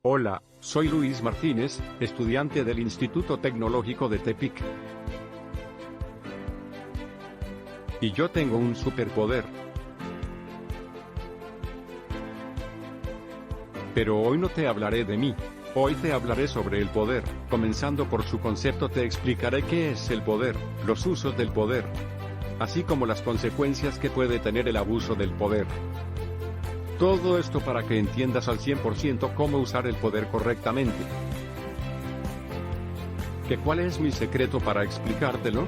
Hola, soy Luis Martínez, estudiante del Instituto Tecnológico de Tepic. Y yo tengo un superpoder. Pero hoy no te hablaré de mí. Hoy te hablaré sobre el poder. Comenzando por su concepto, te explicaré qué es el poder, los usos del poder, así como las consecuencias que puede tener el abuso del poder. Todo esto para que entiendas al 100% cómo usar el poder correctamente. ¿Cuál es mi secreto para explicártelo?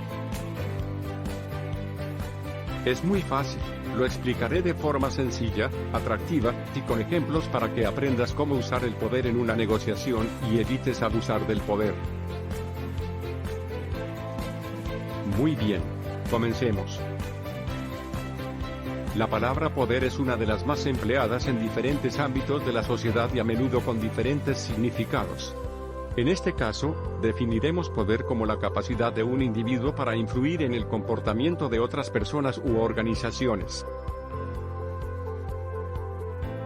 Es muy fácil, lo explicaré de forma sencilla, atractiva, y con ejemplos para que aprendas cómo usar el poder en una negociación y evites abusar del poder. Muy bien, comencemos. La palabra poder es una de las más empleadas en diferentes ámbitos de la sociedad y a menudo con diferentes significados. En este caso, definiremos poder como la capacidad de un individuo para influir en el comportamiento de otras personas u organizaciones.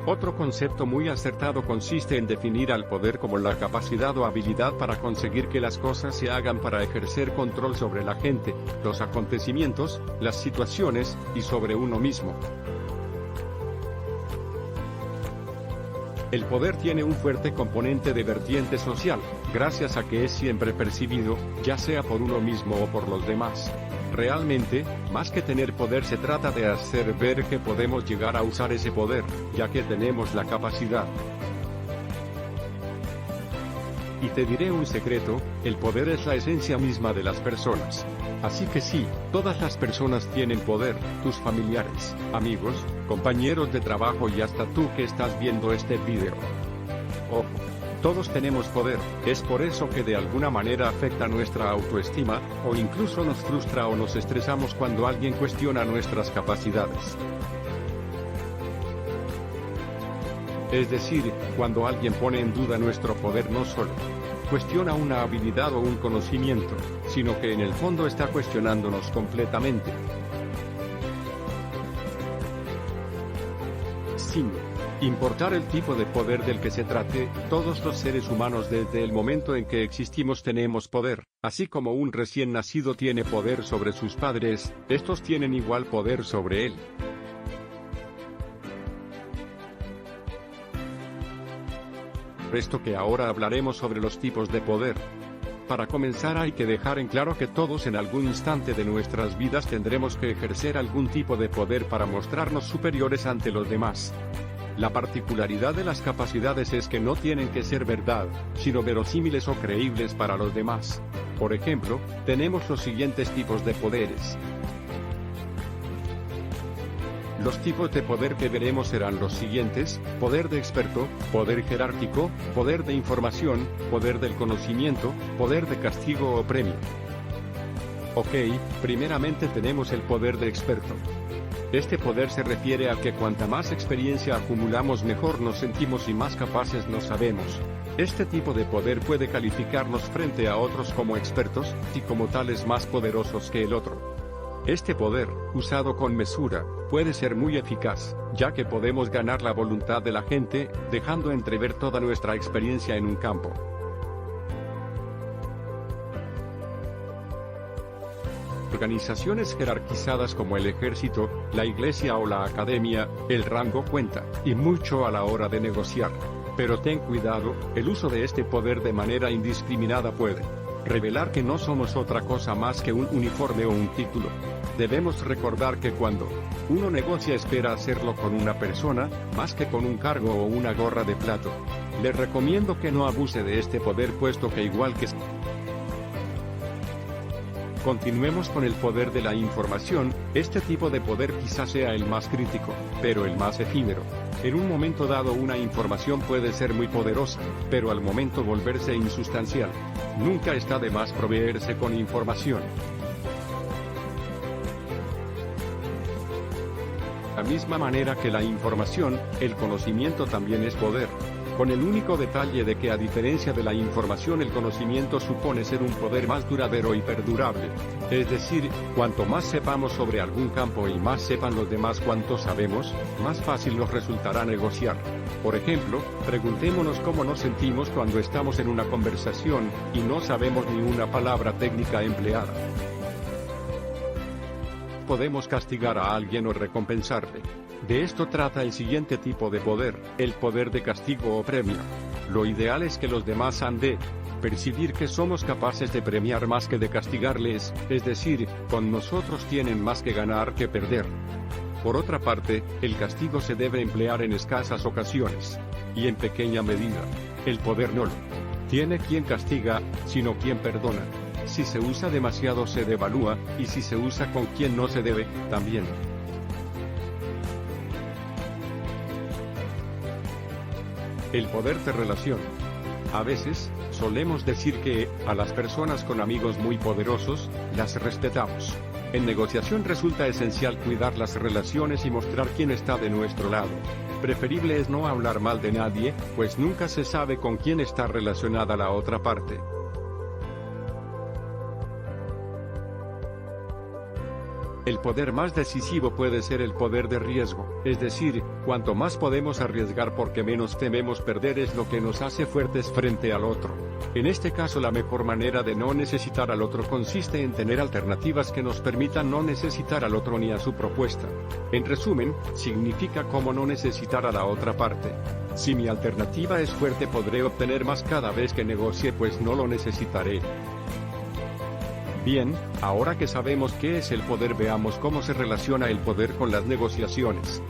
Otro concepto muy acertado consiste en definir al poder como la capacidad o habilidad para conseguir que las cosas se hagan, para ejercer control sobre la gente, los acontecimientos, las situaciones, y sobre uno mismo. El poder tiene un fuerte componente de vertiente social, gracias a que es siempre percibido, ya sea por uno mismo o por los demás. Realmente, más que tener poder, se trata de hacer ver que podemos llegar a usar ese poder, ya que tenemos la capacidad. Y te diré un secreto, el poder es la esencia misma de las personas. Así que sí, todas las personas tienen poder, tus familiares, amigos, compañeros de trabajo y hasta tú que estás viendo este video. Ojo, todos tenemos poder, es por eso que de alguna manera afecta nuestra autoestima, o incluso nos frustra o nos estresamos cuando alguien cuestiona nuestras capacidades. Es decir, cuando alguien pone en duda nuestro poder, no solo cuestiona una habilidad o un conocimiento, sino que en el fondo está cuestionándonos completamente. Sin importar el tipo de poder del que se trate, todos los seres humanos desde el momento en que existimos tenemos poder, así como un recién nacido tiene poder sobre sus padres, estos tienen igual poder sobre él. Esto que ahora hablaremos sobre los tipos de poder. Para comenzar, hay que dejar en claro que todos en algún instante de nuestras vidas tendremos que ejercer algún tipo de poder para mostrarnos superiores ante los demás. La particularidad de las capacidades es que no tienen que ser verdad, sino verosímiles o creíbles para los demás. Por ejemplo, tenemos los siguientes tipos de poderes. Los tipos de poder que veremos serán los siguientes: poder de experto, poder jerárquico, poder de información, poder del conocimiento, poder de castigo o premio. Ok, primeramente tenemos el poder de experto. Este poder se refiere a que cuanta más experiencia acumulamos, mejor nos sentimos y más capaces nos sabemos. Este tipo de poder puede calificarnos frente a otros como expertos, y como tales más poderosos que el otro. Este poder, usado con mesura, puede ser muy eficaz, ya que podemos ganar la voluntad de la gente, dejando entrever toda nuestra experiencia en un campo. Organizaciones jerarquizadas como el ejército, la iglesia o la academia, el rango cuenta, y mucho a la hora de negociar. Pero ten cuidado, el uso de este poder de manera indiscriminada puede revelar que no somos otra cosa más que un uniforme o un título. Debemos recordar que cuando uno negocia espera hacerlo con una persona, más que con un cargo o una gorra de plato. Le recomiendo que no abuse de este poder, puesto que igual que... Continuemos con el poder de la información. Este tipo de poder quizás sea el más crítico, pero el más efímero. En un momento dado una información puede ser muy poderosa, pero al momento volverse insustancial. Nunca está de más proveerse con información. De la misma manera que la información, el conocimiento también es poder. con el único detalle de que a diferencia de la información el conocimiento supone ser un poder más duradero y perdurable. Es decir, cuanto más sepamos sobre algún campo y más sepan los demás cuánto sabemos, más fácil nos resultará negociar. Por ejemplo, preguntémonos cómo nos sentimos cuando estamos en una conversación y no sabemos ni una palabra técnica empleada. Podemos castigar a alguien o recompensarle. De esto trata el siguiente tipo de poder, el poder de castigo o premio. Lo ideal es que los demás han de percibir que somos capaces de premiar más que de castigarles, es decir, con nosotros tienen más que ganar que perder. Por otra parte, el castigo se debe emplear en escasas ocasiones, y en pequeña medida. El poder no lo tiene quien castiga, sino quien perdona. Si se usa demasiado se devalúa, y si se usa con quien no se debe, también. El poder de relación. A veces, solemos decir que, a las personas con amigos muy poderosos, las respetamos. En negociación resulta esencial cuidar las relaciones y mostrar quién está de nuestro lado. Preferible es no hablar mal de nadie, pues nunca se sabe con quién está relacionada la otra parte. El poder más decisivo puede ser el poder de riesgo, es decir, cuanto más podemos arriesgar porque menos tememos perder es lo que nos hace fuertes frente al otro. En este caso la mejor manera de no necesitar al otro consiste en tener alternativas que nos permitan no necesitar al otro ni a su propuesta. En resumen, significa cómo no necesitar a la otra parte. Si mi alternativa es fuerte podré obtener más cada vez que negocie pues no lo necesitaré. Bien, ahora que sabemos qué es el poder, veamos cómo se relaciona el poder con las negociaciones.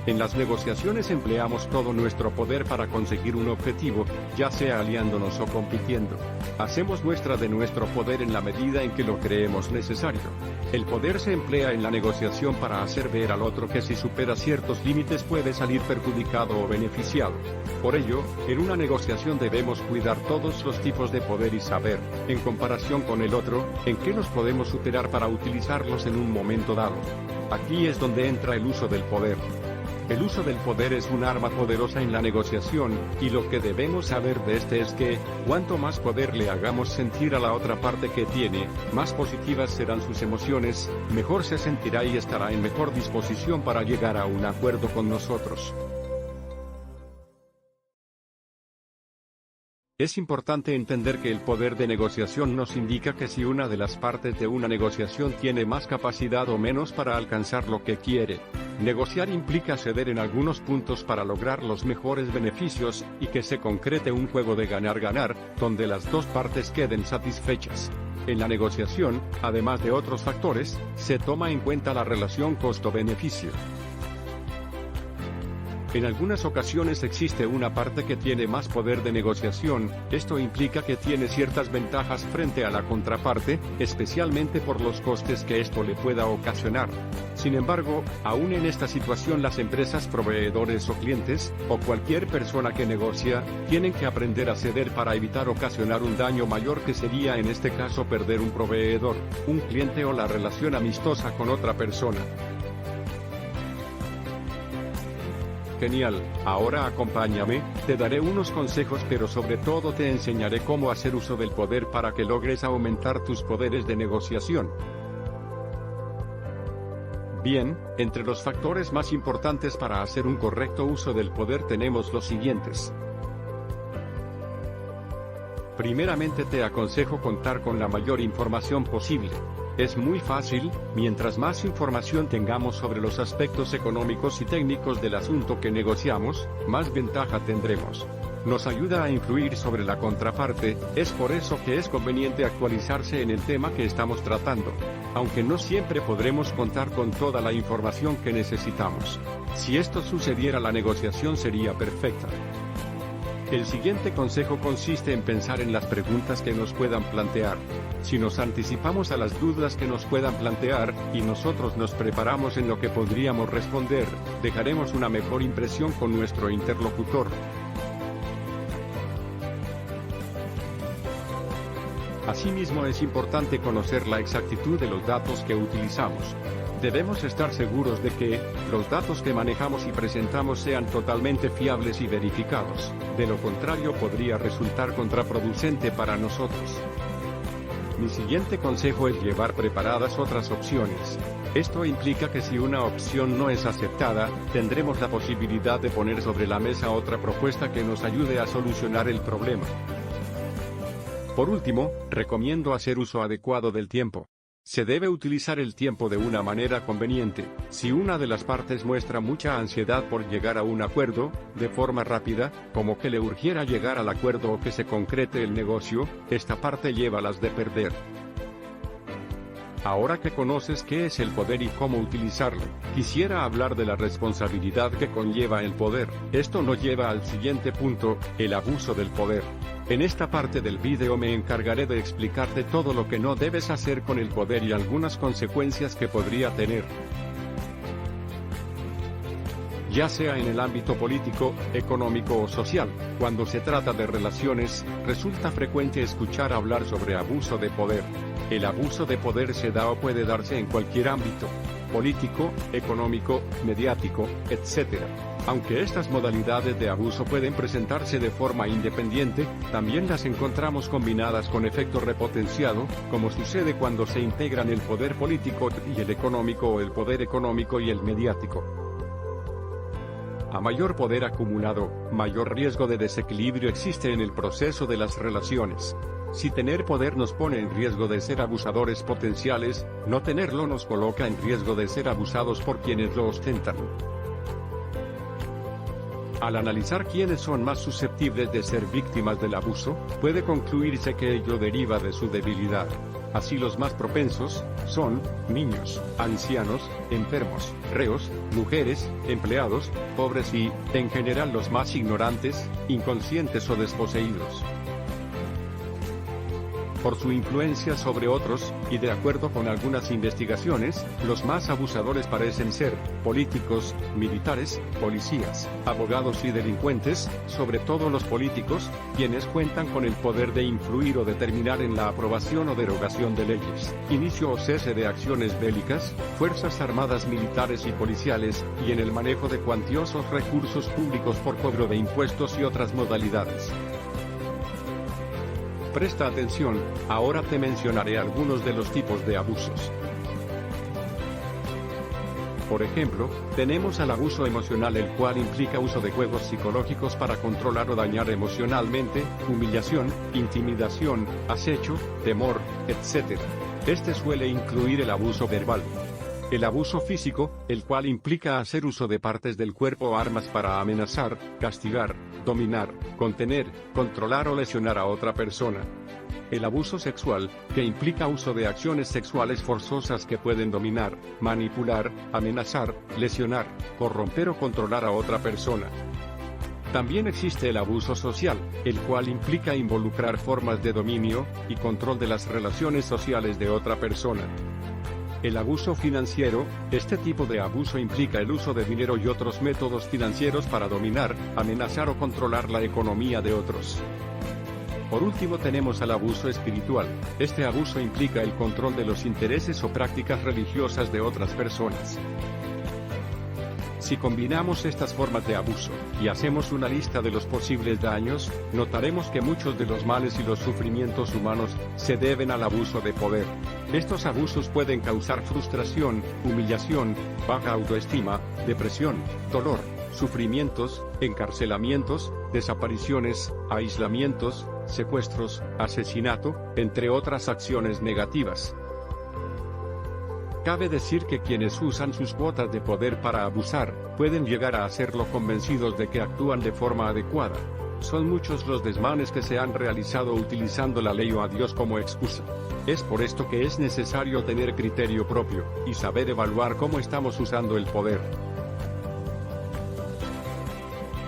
En las negociaciones empleamos todo nuestro poder para conseguir un objetivo, ya sea aliándonos o compitiendo. Hacemos muestra de nuestro poder en la medida en que lo creemos necesario. El poder se emplea en la negociación para hacer ver al otro que si supera ciertos límites puede salir perjudicado o beneficiado. Por ello, en una negociación debemos cuidar todos los tipos de poder y saber, en comparación con el otro, en qué nos podemos superar para utilizarlos en un momento dado. Aquí es donde entra el uso del poder. El uso del poder es un arma poderosa en la negociación, y lo que debemos saber de este es que, cuanto más poder le hagamos sentir a la otra parte que tiene, más positivas serán sus emociones, mejor se sentirá y estará en mejor disposición para llegar a un acuerdo con nosotros. Es importante entender que el poder de negociación nos indica que si una de las partes de una negociación tiene más capacidad o menos para alcanzar lo que quiere. Negociar implica ceder en algunos puntos para lograr los mejores beneficios, y que se concrete un juego de ganar-ganar, donde las dos partes queden satisfechas. En la negociación, además de otros factores, se toma en cuenta la relación costo-beneficio. En algunas ocasiones existe una parte que tiene más poder de negociación, esto implica que tiene ciertas ventajas frente a la contraparte, especialmente por los costes que esto le pueda ocasionar. Sin embargo, aún en esta situación las empresas, proveedores o clientes, o cualquier persona que negocia, tienen que aprender a ceder para evitar ocasionar un daño mayor que sería en este caso perder un proveedor, un cliente o la relación amistosa con otra persona. Genial, ahora acompáñame, te daré unos consejos pero sobre todo te enseñaré cómo hacer uso del poder para que logres aumentar tus poderes de negociación. Bien, entre los factores más importantes para hacer un correcto uso del poder tenemos los siguientes. Primeramente te aconsejo contar con la mayor información posible. Es muy fácil, mientras más información tengamos sobre los aspectos económicos y técnicos del asunto que negociamos, más ventaja tendremos. Nos ayuda a influir sobre la contraparte, es por eso que es conveniente actualizarse en el tema que estamos tratando. Aunque no siempre podremos contar con toda la información que necesitamos. Si esto sucediera, la negociación sería perfecta. El siguiente consejo consiste en pensar en las preguntas que nos puedan plantear. Si nos anticipamos a las dudas que nos puedan plantear, y nosotros nos preparamos en lo que podríamos responder, dejaremos una mejor impresión con nuestro interlocutor. Asimismo es importante conocer la exactitud de los datos que utilizamos. Debemos estar seguros de que los datos que manejamos y presentamos sean totalmente fiables y verificados. De lo contrario, podría resultar contraproducente para nosotros. Mi siguiente consejo es llevar preparadas otras opciones. Esto implica que si una opción no es aceptada, tendremos la posibilidad de poner sobre la mesa otra propuesta que nos ayude a solucionar el problema. Por último, recomiendo hacer uso adecuado del tiempo. Se debe utilizar el tiempo de una manera conveniente. Si una de las partes muestra mucha ansiedad por llegar a un acuerdo, de forma rápida, como que le urgiera llegar al acuerdo o que se concrete el negocio, esta parte lleva las de perder. Ahora que conoces qué es el poder y cómo utilizarlo, quisiera hablar de la responsabilidad que conlleva el poder. Esto nos lleva al siguiente punto, el abuso del poder. En esta parte del vídeo me encargaré de explicarte todo lo que no debes hacer con el poder y algunas consecuencias que podría tener. Ya sea en el ámbito político, económico o social, cuando se trata de relaciones, resulta frecuente escuchar hablar sobre abuso de poder. El abuso de poder se da o puede darse en cualquier ámbito, político, económico, mediático, etc. Aunque estas modalidades de abuso pueden presentarse de forma independiente, también las encontramos combinadas con efecto repotenciado, como sucede cuando se integran el poder político y el económico o el poder económico y el mediático. A mayor poder acumulado, mayor riesgo de desequilibrio existe en el proceso de las relaciones. Si tener poder nos pone en riesgo de ser abusadores potenciales, no tenerlo nos coloca en riesgo de ser abusados por quienes lo ostentan. Al analizar quiénes son más susceptibles de ser víctimas del abuso, puede concluirse que ello deriva de su debilidad. Así los más propensos son niños, ancianos, enfermos, reos, mujeres, empleados, pobres y, en general, los más ignorantes, inconscientes o desposeídos. Por su influencia sobre otros, y de acuerdo con algunas investigaciones, los más abusadores parecen ser políticos, militares, policías, abogados y delincuentes, sobre todo los políticos, quienes cuentan con el poder de influir o determinar en la aprobación o derogación de leyes, inicio o cese de acciones bélicas, fuerzas armadas militares y policiales, y en el manejo de cuantiosos recursos públicos por cobro de impuestos y otras modalidades. Presta atención, ahora te mencionaré algunos de los tipos de abusos. Por ejemplo, tenemos al abuso emocional, el cual implica uso de juegos psicológicos para controlar o dañar emocionalmente, humillación, intimidación, acecho, temor, etc. Este suele incluir el abuso verbal. El abuso físico, el cual implica hacer uso de partes del cuerpo o armas para amenazar, castigar, dominar, contener, controlar o lesionar a otra persona. El abuso sexual, que implica uso de acciones sexuales forzosas que pueden dominar, manipular, amenazar, lesionar, corromper o controlar a otra persona. También existe el abuso social, el cual implica involucrar formas de dominio y control de las relaciones sociales de otra persona. El abuso financiero, este tipo de abuso implica el uso de dinero y otros métodos financieros para dominar, amenazar o controlar la economía de otros. Por último tenemos al abuso espiritual. Este abuso implica el control de los intereses o prácticas religiosas de otras personas. Si combinamos estas formas de abuso, y hacemos una lista de los posibles daños, notaremos que muchos de los males y los sufrimientos humanos se deben al abuso de poder. Estos abusos pueden causar frustración, humillación, baja autoestima, depresión, dolor, sufrimientos, encarcelamientos, desapariciones, aislamientos, secuestros, asesinato, entre otras acciones negativas. Cabe decir que quienes usan sus cuotas de poder para abusar, pueden llegar a hacerlo convencidos de que actúan de forma adecuada. Son muchos los desmanes que se han realizado utilizando la ley o a Dios como excusa. Es por esto que es necesario tener criterio propio, y saber evaluar cómo estamos usando el poder.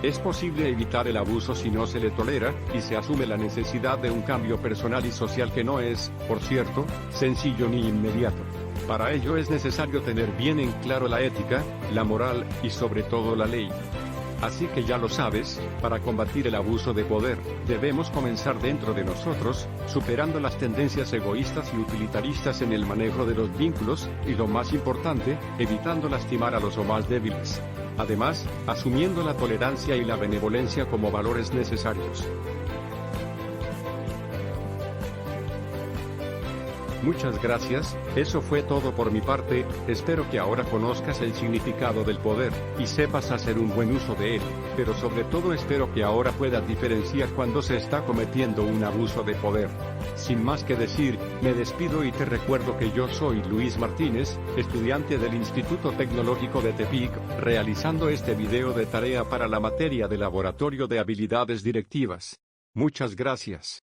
Es posible evitar el abuso si no se le tolera, y se asume la necesidad de un cambio personal y social que no es, por cierto, sencillo ni inmediato. Para ello es necesario tener bien en claro la ética, la moral, y sobre todo la ley. Así que ya lo sabes, para combatir el abuso de poder, debemos comenzar dentro de nosotros, superando las tendencias egoístas y utilitaristas en el manejo de los vínculos, y lo más importante, evitando lastimar a los más débiles. Además, asumiendo la tolerancia y la benevolencia como valores necesarios. Muchas gracias, eso fue todo por mi parte, espero que ahora conozcas el significado del poder, y sepas hacer un buen uso de él, pero sobre todo espero que ahora puedas diferenciar cuando se está cometiendo un abuso de poder. Sin más que decir, me despido y te recuerdo que yo soy Luis Martínez, estudiante del Instituto Tecnológico de Tepic, realizando este video de tarea para la materia de Laboratorio de Habilidades Directivas. Muchas gracias.